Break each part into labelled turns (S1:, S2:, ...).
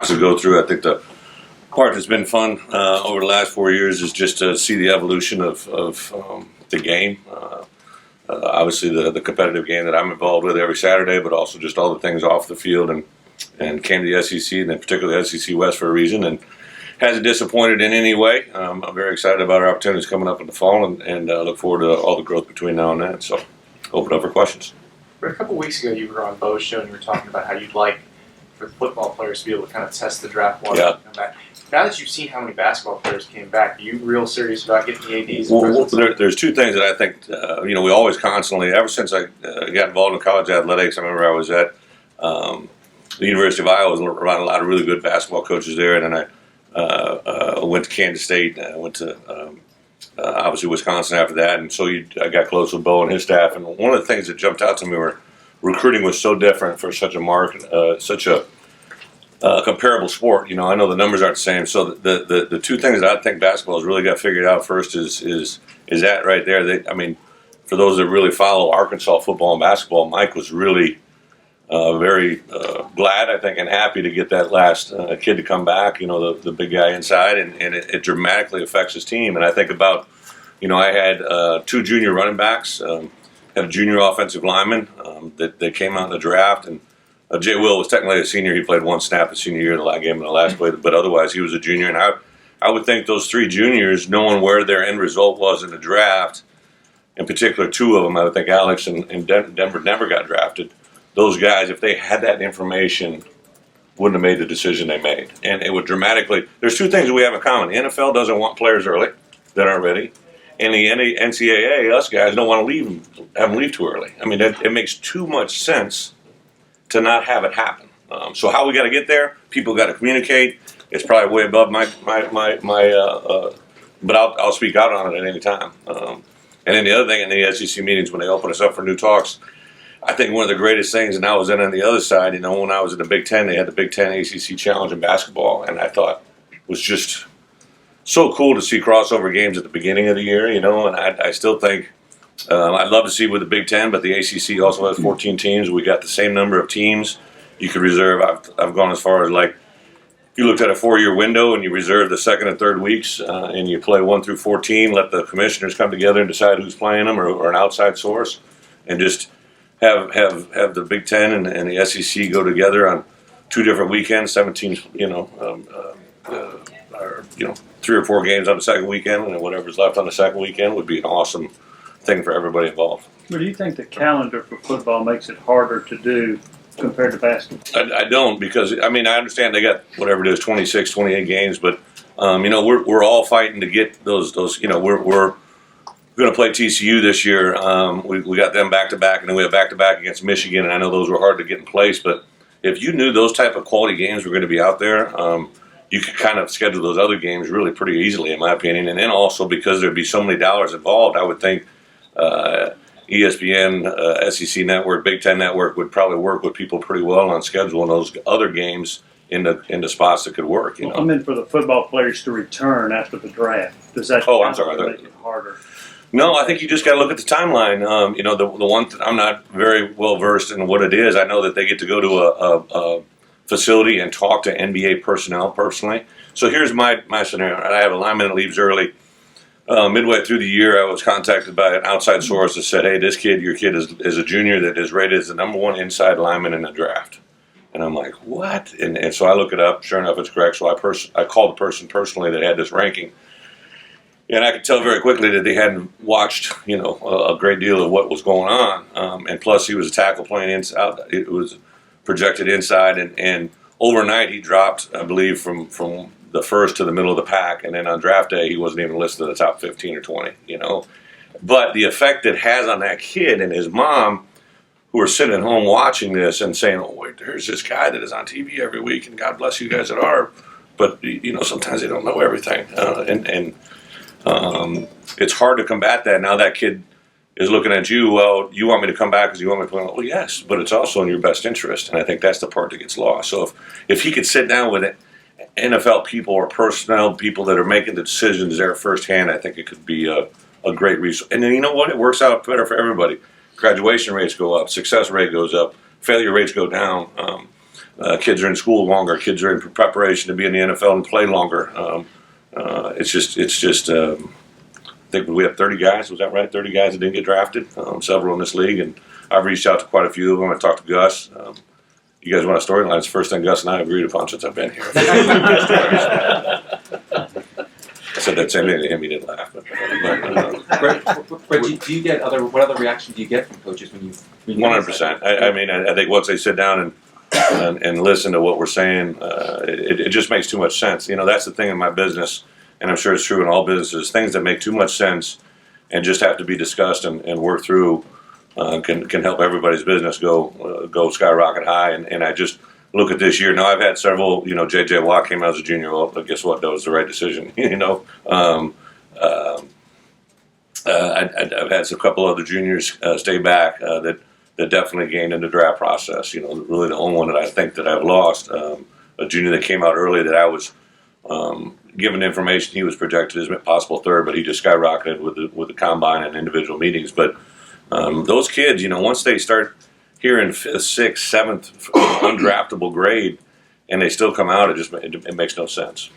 S1: to go through. I think the part that's been fun over the last 4 years is just to see the evolution of the game. Obviously, the competitive game that I'm involved with every Saturday, but also just all the things off the field, and came to the SEC, and then particularly the SEC West for a reason, and hasn't disappointed in any way. I'm very excited about our opportunities coming up in the fall, and look forward to all the growth between now and then. So, open up for questions.
S2: A couple weeks ago, you were on Bo's show, and you were talking about how you'd like for football players to be able to kind of test the draft water and come back. Now that you've seen how many basketball players came back, are you real serious about getting the ADs?
S1: Well, there's two things that I think, we always constantly, ever since I got involved in college athletics, I remember I was at the University of Iowa, was around a lot of really good basketball coaches there, and then I went to Kansas State, and I went to obviously Wisconsin after that, and so I got close with Bo and his staff, and one of the things that jumped out to me were recruiting was so different for such a market, such a comparable sport. I know the numbers aren't the same. So the two things that I think basketball has really got figured out first is that right there. For those that really follow Arkansas football and basketball, Mike was really very glad, I think, and happy to get that last kid to come back. The big guy inside, and it dramatically affects his team. And I think about, I had two junior running backs, had a junior offensive lineman that came out in the draft, and Jay Will was technically a senior. He played one snap his senior year, the game in the last play, but otherwise he was a junior. And I would think those three juniors, knowing where their end result was in the draft, in particular two of them, I would think Alex and Denver never got drafted. Those guys, if they had that information, wouldn't have made the decision they made. And it would dramatically – there's two things that we have in common. The NFL doesn't want players early that aren't ready. And the NCAA, us guys, don't want to have them leave too early. It makes too much sense to not have it happen. So how we got to get there? People got to communicate. It's probably way above my but I'll speak out on it at any time. And then the other thing in the SEC meetings when they open us up for new talks, I think one of the greatest things, and I was in on the other side. When I was in the Big Ten, they had the Big Ten ACC Challenge in basketball, and I thought it was just so cool to see crossover games at the beginning of the year. And I still think. I'd love to see with the Big Ten, but the ACC also has 14 teams. We got the same number of teams you could reserve. I've gone as far as you looked at a 4-year window and you reserve the second and third weeks, and you play 1 through 14. Let the commissioners come together and decide who's playing them, or an outside source, and just have the Big Ten and the SEC go together on 2 different weekends. 17, 3 or 4 games on the second weekend, and whatever's left on the second weekend would be an awesome thing for everybody involved.
S3: But do you think the calendar for football makes it harder to do compared to basketball?
S1: I don't, because I understand they got whatever it is, 26, 28 games, but we're all fighting to get those. We're going to play TCU this year. We got them back to back, and then we have back to back against Michigan. And I know those were hard to get in place, but if you knew those type of quality games were going to be out there, you could kind of schedule those other games really pretty easily, in my opinion. And then also because there'd be so many dollars involved, I would think. ESPN, SEC Network, Big Ten Network would probably work with people pretty well on scheduling those other games into spots that could work.
S3: I meant for the football players to return after the draft. Does that make it harder?
S1: No, I think you just got to look at the timeline. The one I'm not very well versed in what it is. I know that they get to go to a facility and talk to NBA personnel personally. So here's my scenario. I have a lineman that leaves early. Midway through the year, I was contacted by an outside source that said, hey, your kid is a junior that is rated as the number 1 inside lineman in the draft. And I'm like, what? And so I look it up. Sure enough, it's correct. So I called the person personally that had this ranking. And I could tell very quickly that they hadn't watched, a great deal of what was going on. And plus, he was a tackle playing inside. It was projected inside. And overnight, he dropped, I believe, from the first to the middle of the pack, and then on draft day he wasn't even listed in the top 15 or 20, But the effect it has on that kid and his mom, who are sitting at home watching this and saying, oh, wait, there's this guy that is on TV every week, and God bless you guys that are, but, sometimes they don't know everything. And it's hard to combat that. Now that kid is looking at you, well, you want me to come back because you want me to play? Well, yes, but it's also in your best interest, and I think that's the part that gets lost. So if he could sit down with it, NFL people or personnel people that are making the decisions there firsthand, I think it could be a great resource. And then you know what? It works out better for everybody. Graduation rates go up, success rate goes up, failure rates go down. kids are in school longer. Kids are in preparation to be in the NFL and play longer. It's just. I think we have 30 guys. Was that right? 30 guys that didn't get drafted. Several in this league, and I've reached out to quite a few of them. I talked to Gus. You guys want a storyline? It's the first thing Gus and I have agreed upon since I've been here. I said that same thing to him. He didn't laugh.
S4: But do you get what other reaction do you get from coaches when you?
S1: 100%. I mean, I think once they sit down and listen to what we're saying, it just makes too much sense. You know, that's the thing in my business, and I'm sure it's true in all businesses. Things that make too much sense and just have to be discussed and worked through can help everybody's business go skyrocket high. And I just look at this year. Now I've had several. You know, J.J. Watt came out as a junior. Well, guess what? That was the right decision. You know. I've had a couple other juniors stay back that definitely gained in the draft process. You know, really the only one that I think that I've lost, a junior that came out early that I was given information he was projected as possible third, but he just skyrocketed with the combine and individual meetings. But those kids, you know, once they start hearing 5th, 6th, 7th undraftable grade, and they still come out, it makes no sense.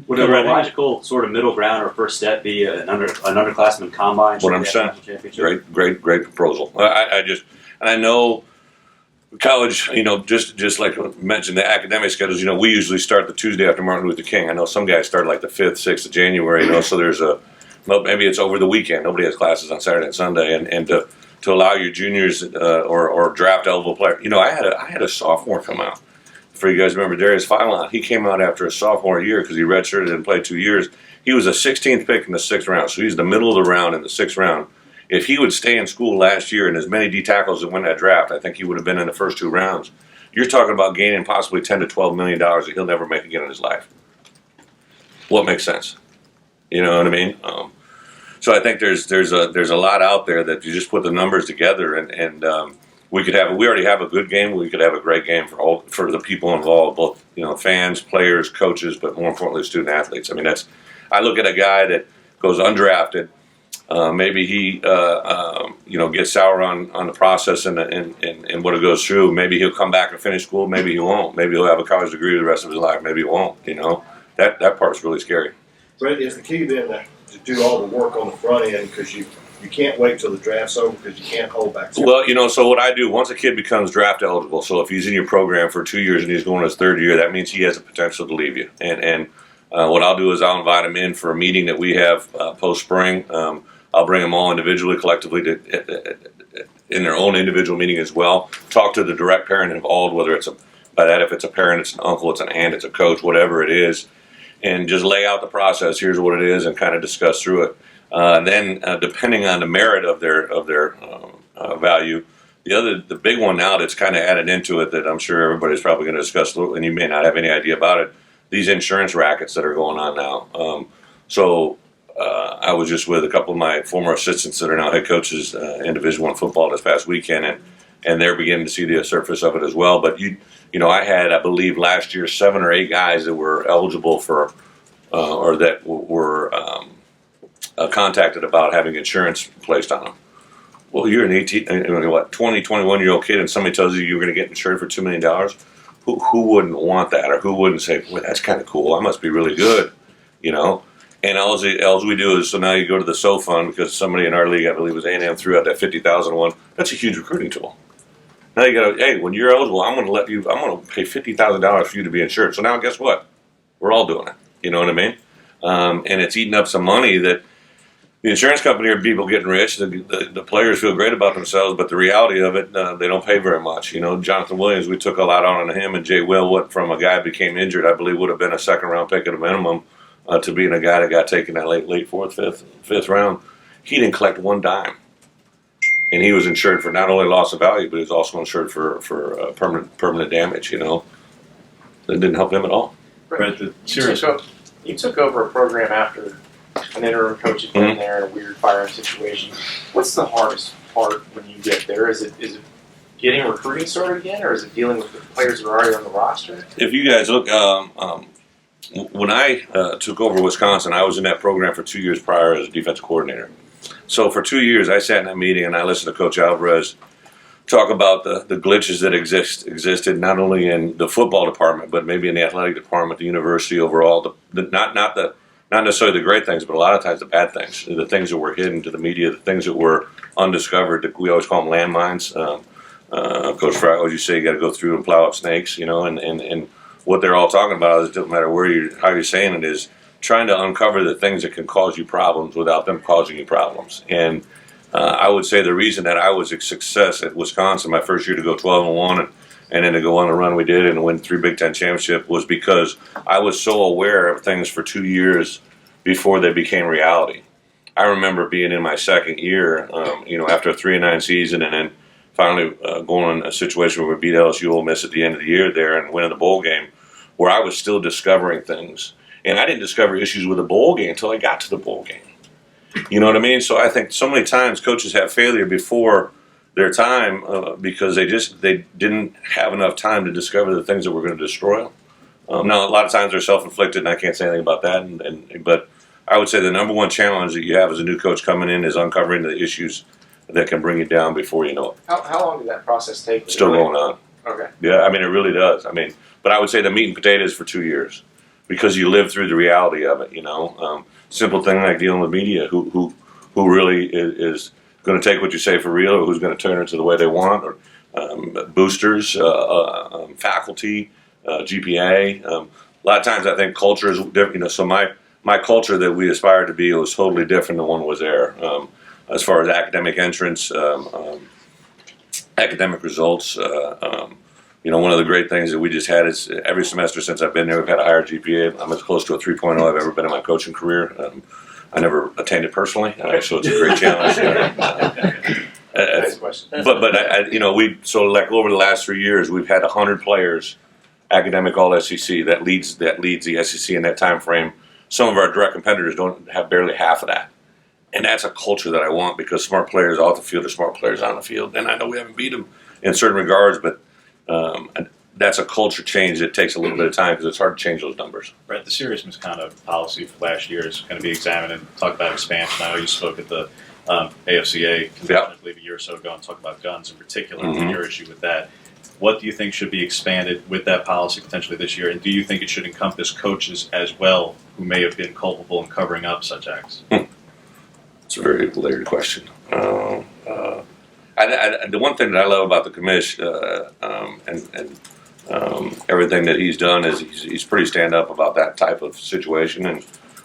S5: Would a logical sort of middle ground or first step be an underclassman combine?
S1: 100%. Great proposal. I know college, you know, just like I mentioned, the academic schedules, you know, we usually start the Tuesday after Martin Luther King. I know some guys start like the 5th, 6th of January, you know, so maybe it's over the weekend. Nobody has classes on Saturday and Sunday, and to allow your juniors or draft eligible players. You know, I had a sophomore come out. For you guys remember Darius Philon, he came out after a sophomore year because he redshirted and played 2 years. He was a 16th pick in the 6th round, so he's the middle of the round in the 6th round. If he would stay in school last year and as many D tackles that win that draft, I think he would have been in the first 2 rounds. You're talking about gaining possibly $10 to $12 million that he'll never make again in his life. What makes sense? You know what I mean? So I think there's a lot out there that you just put the numbers together and we already have a good game. We could have a great game for the people involved, both, you know, fans, players, coaches, but more importantly, student athletes. I mean, I look at a guy that goes undrafted. Maybe he, you know, gets sour on the process and what it goes through. Maybe he'll come back and finish school. Maybe he won't. Maybe he'll have a college degree the rest of his life. Maybe he won't. You know, that part's really scary.
S6: Brett, is the key then to do all the work on the front end because you can't wait till the draft's over because you can't hold back.
S1: Well, you know, so what I do, once a kid becomes draft eligible, so if he's in your program for 2 years and he's going his 3rd year, that means he has the potential to leave you. And what I'll do is I'll invite him in for a meeting that we have post-spring. I'll bring them all individually, collectively, in their own individual meeting as well. Talk to the direct parent involved, whether it's if it's a parent, it's an uncle, it's an aunt, it's a coach, whatever it is, and just lay out the process. Here's what it is, and kind of discuss through it. Then, depending on the merit of their value, the big one now that's kind of added into it that I'm sure everybody's probably going to discuss, and you may not have any idea about it, these insurance rackets that are going on now. I was just with a couple of my former assistants that are now head coaches in Division I football this past weekend, and they're beginning to see the surface of it as well. But you know, I had, I believe, last year 7 or 8 guys that were eligible for or that were contacted about having insurance placed on them. Well, you're an 20, 21-year-old kid, and somebody tells you you're going to get insured for $2 million. Who wouldn't want that, or who wouldn't say, "Boy, that's kind of cool. I must be really good," you know? And all we do is, so now you go to the SO fund because somebody in our league, I believe it was A&M, threw out that $50,000 one. That's a huge recruiting tool. Now you got to, hey, when you're eligible, I'm going to pay $50,000 for you to be insured. So now guess what? We're all doing it. You know what I mean? And it's eating up some money that the insurance company are people getting rich. The players feel great about themselves, but the reality of it, they don't pay very much. You know, Jonathan Williams, we took a lot on him, and Jay Will, what from a guy who became injured, I believe would have been a 2nd round pick at a minimum. To being a guy that got taken that late 4th, 5th round, he didn't collect one dime, and he was insured for not only loss of value, but he was also insured for permanent damage. You know, that didn't help him at all.
S2: Right. You took over a program after an interim coach had been there in a weird firing situation. What's the hardest part when you get there? Is it getting recruiting started again, or is it dealing with the players that are already on the roster?
S1: If you guys look. When I took over Wisconsin, I was in that program for 2 years prior as a defensive coordinator. So for 2 years, I sat in that meeting and I listened to Coach Alvarez talk about the glitches that existed not only in the football department, but maybe in the athletic department, the university overall. Not necessarily the great things, but a lot of times the bad things, the things that were hidden to the media, the things that were undiscovered. We always call them landmines. Coach Fry always used to say you got to go through and plow up snakes, and what they're all talking about is it doesn't matter how you're saying it is trying to uncover the things that can cause you problems without them causing you problems. And I would say the reason that I was a success at Wisconsin my first year to go 12-1 and then to go on the run we did and win 3 Big Ten championships was because I was so aware of things for 2 years before they became reality. I remember being in my second year, after a 3-9 season, and then finally going in a situation where we beat LSU Ole Miss at the end of the year there and winning the bowl game, where I was still discovering things. And I didn't discover issues with the bowl game until I got to the bowl game. You know what I mean? So I think so many times coaches have failure before their time because they didn't have enough time to discover the things that were going to destroy them. Now, a lot of times they're self-inflicted, and I can't say anything about that. But I would say the number one challenge that you have as a new coach coming in is uncovering the issues that can bring you down before you know it.
S2: How long did that process take?
S1: Still going on.
S2: Okay.
S1: Yeah, I mean, it really does. But I would say the meat and potatoes for 2 years because you live through the reality of it, simple thing like dealing with media, who really is going to take what you say for real, or who's going to turn it to the way they want, or boosters, faculty, GPA. A lot of times I think culture is different. So my culture that we aspired to be was totally different than one was there. As far as academic entrance, academic results. One of the great things that we just had is every semester since I've been there, we've had a higher GPA. I'm as close to a 3.0 I've ever been in my coaching career. I never attained it personally, so it's a great challenge.
S2: Next question.
S1: But over the last 3 years, we've had 100 players, academic all SEC that leads the SEC in that time frame. Some of our direct competitors don't have barely half of that. And that's a culture that I want because smart players off the field are smart players on the field. And I know we haven't beat them in certain regards, but that's a culture change that takes a little bit of time because it's hard to change those numbers.
S7: Brett, the serious misconduct policy for last year is going to be examined and talk about expansion. I know you spoke at the AFCA convention, I believe, a year or so ago and talked about guns in particular and your issue with that. What do you think should be expanded with that policy potentially this year? And do you think it should encompass coaches as well who may have been culpable in covering up such acts?
S1: It's a very layered question. The one thing that I love about the commission and everything that he's done is he's pretty stand up about that type of situation and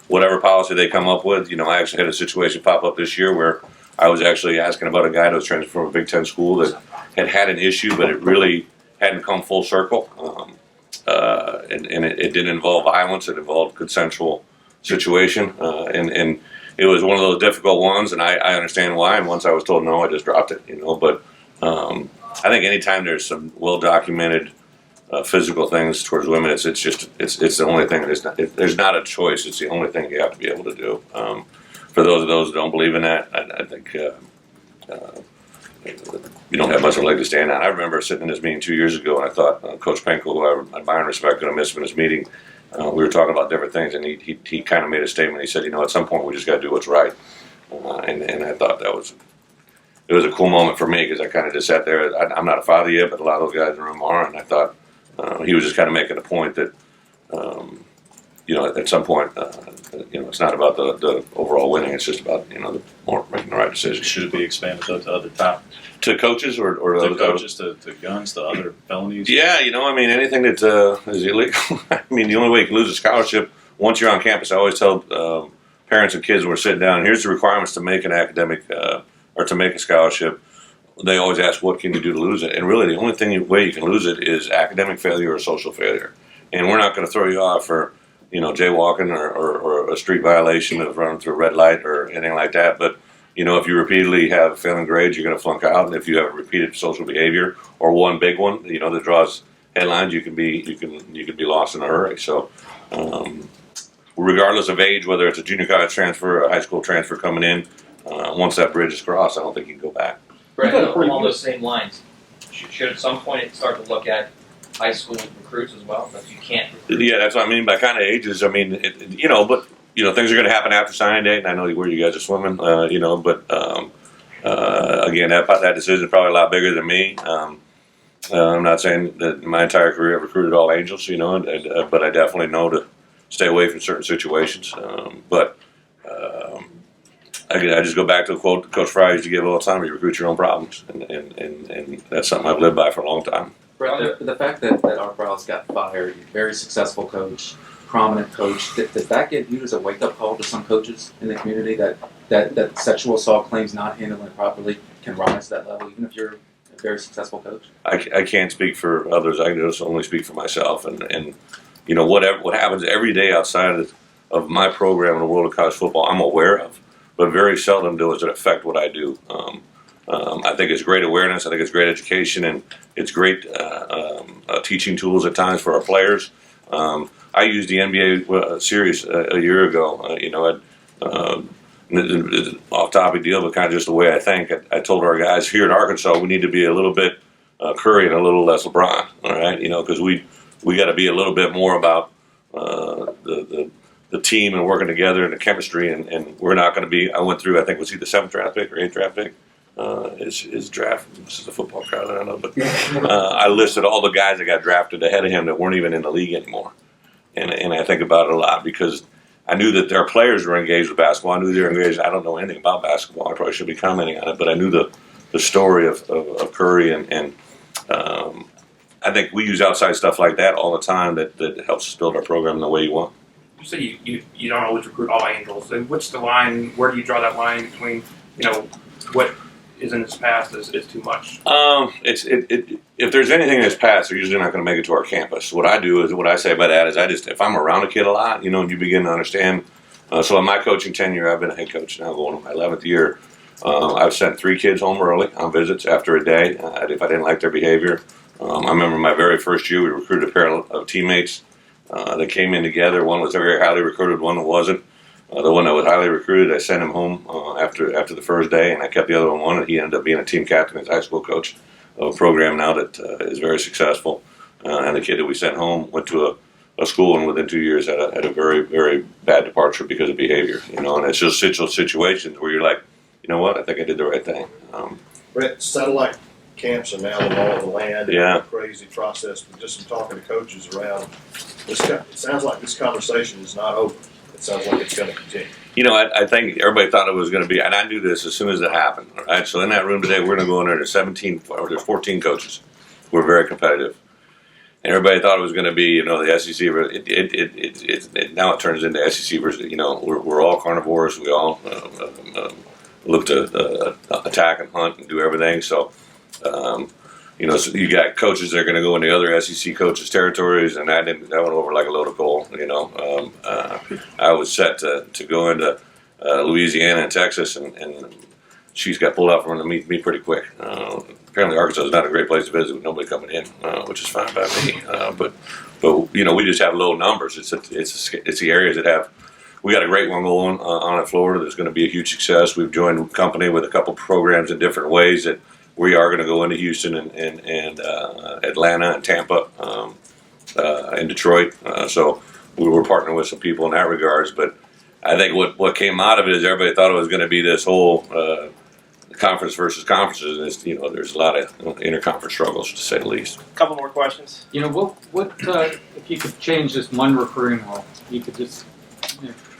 S1: whatever policy they come up with. I actually had a situation pop up this year where I was actually asking about a guy that was transferred from a Big Ten school that had an issue, but it really hadn't come full circle. And it didn't involve violence; it involved consensual situation, and it was one of those difficult ones, and I understand why. And once I was told no, I just dropped it. But I think anytime there's some well-documented physical things towards women, it's the only thing. There's not a choice. It's the only thing you have to be able to do. For those who don't believe in that, I think you don't have much of a leg to stand on. I remember sitting in this meeting 2 years ago, and I thought Coach Penkel, who I admire and respect, going to miss him in this meeting. We were talking about different things, and he kind of made a statement. He said, at some point we just got to do what's right. And I thought it was a cool moment for me because I kind of just sat there. I'm not a father yet, but a lot of those guys in the room are, and I thought he was just kind of making a point that, at some point, it's not about the overall winning. It's just about, making the right decision.
S7: Should it be expanded to other topics?
S1: To coaches or
S7: to coaches, to guns, to other felonies?
S1: Yeah, anything that is illegal. The only way you can lose a scholarship once you're on campus, I always tell parents and kids when we're sitting down, here's the requirements to make an academic or to make a scholarship. They always ask, what can you do to lose it? And really, the only way you can lose it is academic failure or social failure. And we're not going to throw you off for, jaywalking or a street violation of running through a red light or anything like that. But, if you repeatedly have failing grades, you're going to flunk out. And if you have repeated social behavior or one big one, that draws headlines, you can be lost in a hurry. So, regardless of age, whether it's a junior college transfer or a high school transfer coming in, once that bridge is crossed, I don't think you can go back.
S8: Brett, along those same lines, should at some point it start to look at high school recruits as well? That you can't recruit?
S1: Yeah, that's what I mean by kind of ages. But things are going to happen after signing day, and I know where you guys are swimming. But again, that decision is probably a lot bigger than me. I'm not saying that my entire career I've recruited all Angels, but I definitely know to stay away from certain situations. I just go back to a quote Coach Fry used to give all the time: "You recruit your own problems," and that's something I've lived by for a long time.
S4: Brett, the fact that Art Briles got fired, very successful coach, prominent coach, does that get viewed as a wake-up call to some coaches in the community that sexual assault claims not handled it properly can rise to that level, even if you're a very successful coach?
S1: I can't speak for others. I can just only speak for myself. And what happens every day outside of my program in the world of college football, I'm aware of, but very seldom does it affect what I do. I think it's great awareness. I think it's great education, and it's great teaching tools at times for our players. I used the NBA series a year ago. Off-topic deal, but kind of just the way I think. I told our guys here in Arkansas we need to be a little bit Curry and a little less LeBron. All right, because we got to be a little bit more about the team and working together and the chemistry. And we're not going to be. I went through. I think was he the 7th draft pick or 8th draft pick? His draft. This is a football crowd. I don't know, but I listed all the guys that got drafted ahead of him that weren't even in the league anymore. And I think about it a lot because I knew that their players were engaged with basketball. I knew they were engaged. I don't know anything about basketball. I probably should be commenting on it, but I knew the story of Curry, and I think we use outside stuff like that all the time that helps us build our program the way you want.
S9: You say you don't always recruit all Angels. And what's the line? Where do you draw that line between what is in his past is too much?
S1: If there's anything in his past, they're usually not going to make it to our campus. What I say by that is if I'm around a kid a lot, and you begin to understand. So in my coaching tenure, I've been a head coach now going on my 11th year. I've sent 3 kids home early on visits after a day if I didn't like their behavior. I remember my very first year, we recruited a pair of teammates that came in together. One was very highly recruited, one that wasn't. The one that was highly recruited, I sent him home after the first day, and I kept the other one, and he ended up being a team captain as a high school coach of a program now that is very successful. And the kid that we sent home went to a school, and within 2 years had a very, very bad departure because of behavior. And it's just situations where you're like, you know what, I think I did the right thing.
S6: Brett, satellite camps are now the law of the land.
S1: Yeah.
S6: It's a crazy process, but just from talking to coaches around, it sounds like this conversation is not over. It sounds like it's going to continue.
S1: I think everybody thought it was going to be, and I knew this as soon as it happened. All right, so in that room today, we're going to go in there. There's 14 coaches. We're very competitive, and everybody thought it was going to be, the SEC. Now it turns into SEC versus. We're all carnivores. We all look to attack and hunt and do everything. So. So you got coaches that are going to go into other SEC coaches' territories, and that went over like a load of coal. I was set to go into Louisiana and Texas, and she's got pulled out from under me pretty quick. Apparently, Arkansas is not a great place to visit with nobody coming in, which is fine by me. But we just have low numbers. It's the areas that have. We got a great one going on in Florida. That's going to be a huge success. We've joined company with a couple programs in different ways that. We are going to go into Houston and Atlanta and Tampa and Detroit. So we were partnering with some people in that regards. But I think what came out of it is everybody thought it was going to be this whole conference versus conferences. And there's a lot of interconference struggles, to say the least.
S2: A couple more questions.
S10: What if you could change this one recruiting rule? You could just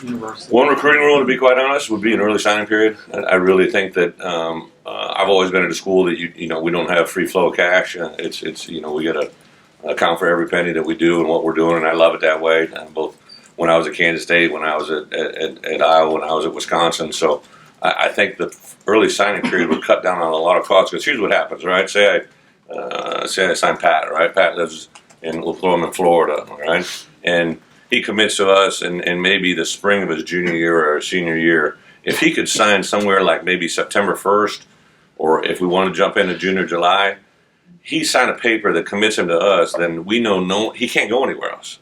S10: university.
S1: One recruiting rule, to be quite honest, would be an early signing period. I really think that I've always been at a school that we don't have free flow of cash. It's we got to account for every penny that we do and what we're doing, and I love it that way. Both when I was at Kansas State, when I was at Iowa, when I was at Wisconsin. So I think the early signing period would cut down on a lot of costs. Because here's what happens, right? Say I sign Pat, right? Pat lives we'll throw him in Florida, all right? And he commits to us, and maybe the spring of his junior year or senior year, if he could sign somewhere like maybe September 1st, or if we want to jump into June or July, he signed a paper that commits him to us, then we know he can't go anywhere else.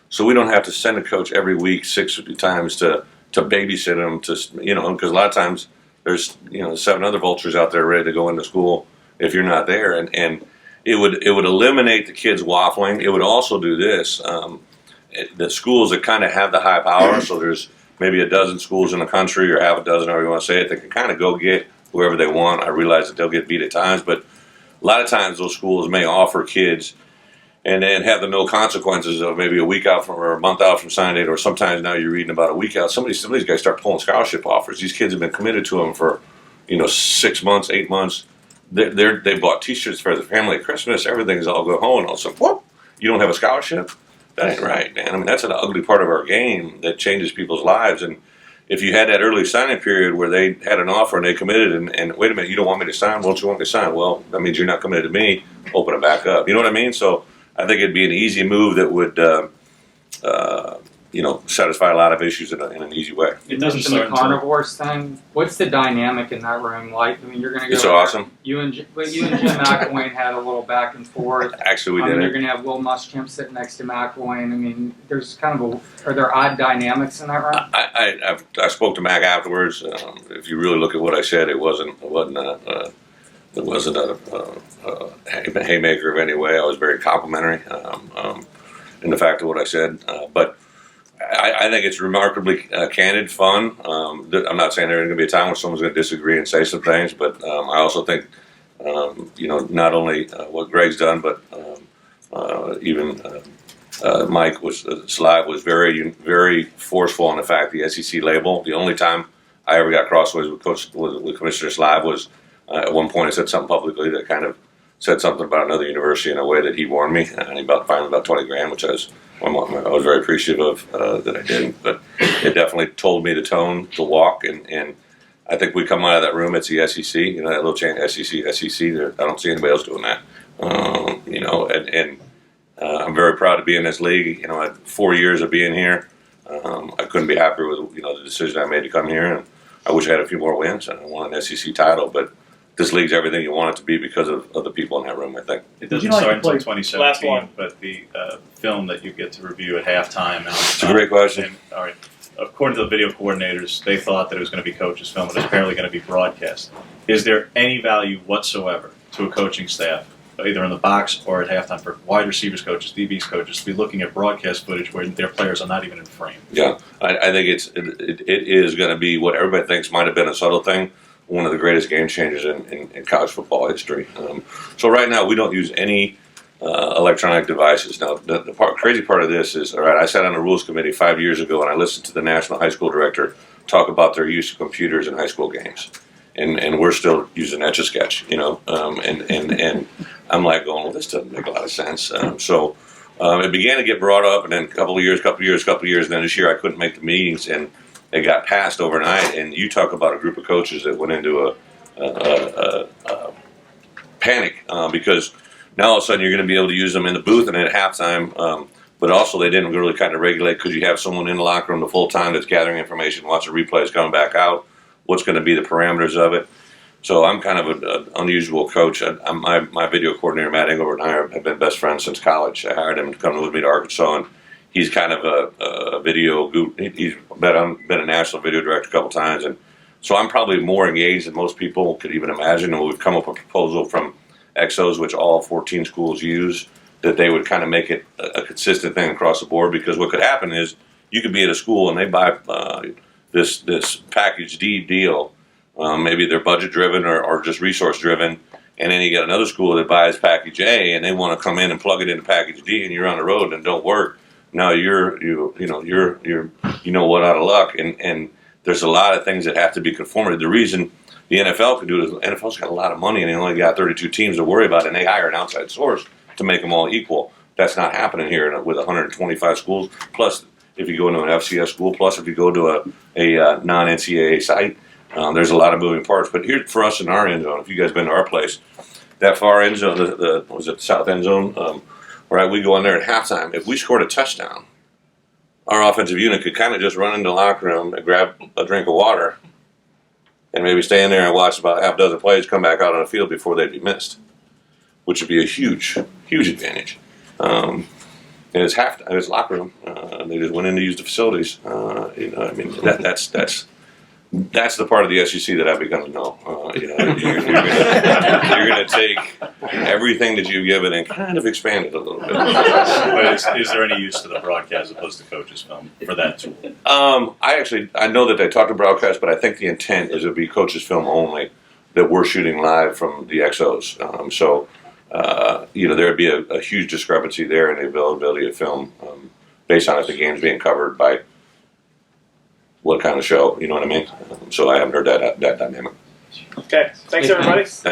S1: So we don't have to send a coach every week 6 times to babysit him, because a lot of times there's 7 other vultures out there ready to go into school if you're not there, and it would eliminate the kids waffling. It would also do this. The schools that kind of have the high power, so there's maybe a dozen schools in the country or half a dozen, however you want to say it, that can kind of go get whoever they want. I realize that they'll get beat at times, but a lot of times those schools may offer kids and then have the no consequences of maybe a week out from or a month out from sign date, or sometimes now you're reading about a week out. Some of these guys start pulling scholarship offers. These kids have been committed to them for 6 months, 8 months. They bought T-shirts for their family at Christmas. Everything's all go home, and all of a sudden, whoop, you don't have a scholarship? That ain't right, man. I mean, that's an ugly part of our game that changes people's lives. And if you had that early signing period where they had an offer and they committed, and wait a minute, you don't want me to sign? Well, don't you want me to sign? Well, that means you're not committed to me. Open it back up. You know what I mean? So I think it'd be an easy move that would, satisfy a lot of issues in an easy way.
S10: It doesn't the carnivores thing. What's the dynamic in that room like? I mean, you're going to go.
S1: It's awesome.
S10: You and Jim McElwain had a little back and forth.
S1: Actually, we did.
S10: You're going to have Will Muschamp sitting next to McElwain. I mean, there's kind of are there odd dynamics in that room?
S1: I spoke to Mac afterwards. If you really look at what I said, it wasn't a haymaker of any way. I was very complimentary in the fact of what I said, but I think it's remarkably candid, fun. I'm not saying there's going to be a time where someone's going to disagree and say some things, but I also think, not only what Greg's done, but even Mike Sly was very, very forceful on the fact the SEC label. The only time I ever got crossways with Commissioner Sly was at one point I said something publicly that kind of said something about another university in a way that he warned me, and he fined about $20,000, which I was very appreciative of that I didn't. But it definitely told me the tone, the walk, and I think we come out of that room. It's the SEC, that little chain, SEC. I don't see anybody else doing that. I'm very proud to be in this league. I had 4 years of being here. I couldn't be happier with the decision I made to come here, and I wish I had a few more wins and I won an SEC title, but this league's everything you want it to be because of the people in that room, I think.
S7: It doesn't start until 2017, but the film that you get to review at halftime.
S1: It's a great question.
S7: All right. According to the video coordinators, they thought that it was going to be coach's film, but it's apparently going to be broadcast. Is there any value whatsoever to a coaching staff, either in the box or at halftime, for wide receivers coaches, DBs coaches, to be looking at broadcast footage where their players are not even in frame?
S1: Yeah, I think it is going to be what everybody thinks might have been a subtle thing, one of the greatest game changers in college football history. So right now we don't use any electronic devices. Now the crazy part of this is, all right, I sat on the rules committee 5 years ago and I listened to the national high school director talk about their use of computers in high school games. And we're still using Etch-a-Sketch, and I'm like going, well, this doesn't make a lot of sense. So it began to get brought up, and then a couple of years, and then this year I couldn't make the meetings, and it got passed overnight. And you talk about a group of coaches that went into a panic because now all of a sudden you're going to be able to use them in the booth and at halftime, but also they didn't really kind of regulate because you have someone in the locker room the full time that's gathering information, watching replays coming back out. What's going to be the parameters of it? So I'm kind of an unusual coach. My video coordinator, Matt Engelbert, and I have been best friends since college. I hired him to come with me to Arkansas, and he's kind of a video guru. He's been a national video director a couple times, and so I'm probably more engaged than most people could even imagine. And we've come up with a proposal from Exos, which all 14 schools use, that they would kind of make it a consistent thing across the board. Because what could happen is you could be at a school and they buy this package D deal. Maybe they're budget driven or just resource driven, and then you get another school that buys package A and they want to come in and plug it into package D, and you're on the road and it don't work. Now you're what, out of luck, and there's a lot of things that have to be conformed. The reason the NFL can do it is the NFL's got a lot of money and they only got 32 teams to worry about, and they hire an outside source to make them all equal. That's not happening here with 125 schools. Plus, if you go into an FCS school, plus if you go to a non-NCAA site, there's a lot of moving parts. But here for us in our end zone, if you guys been to our place, that far end zone, the south end zone, right? We go in there at halftime. If we scored a touchdown, our offensive unit could kind of just run into the locker room and grab a drink of water, and maybe stay in there and watch about half a dozen plays, come back out on the field before they'd be missed, which would be a huge, huge advantage. And it's locker room. They just went in to use the facilities. That's the part of the SEC that I've begun to know. You're going to take everything that you've given and kind of expand it a little bit.
S7: But is there any use to the broadcast as opposed to coach's film for that tool?
S1: I know that they talked to broadcast, but I think the intent is it would be coach's film only. that we're shooting live from the XOs. There'd be a huge discrepancy there in the availability of film based on if the game's being covered by what kind of show, you know what I mean? So I haven't heard that dynamic.
S2: Okay, thanks everybody.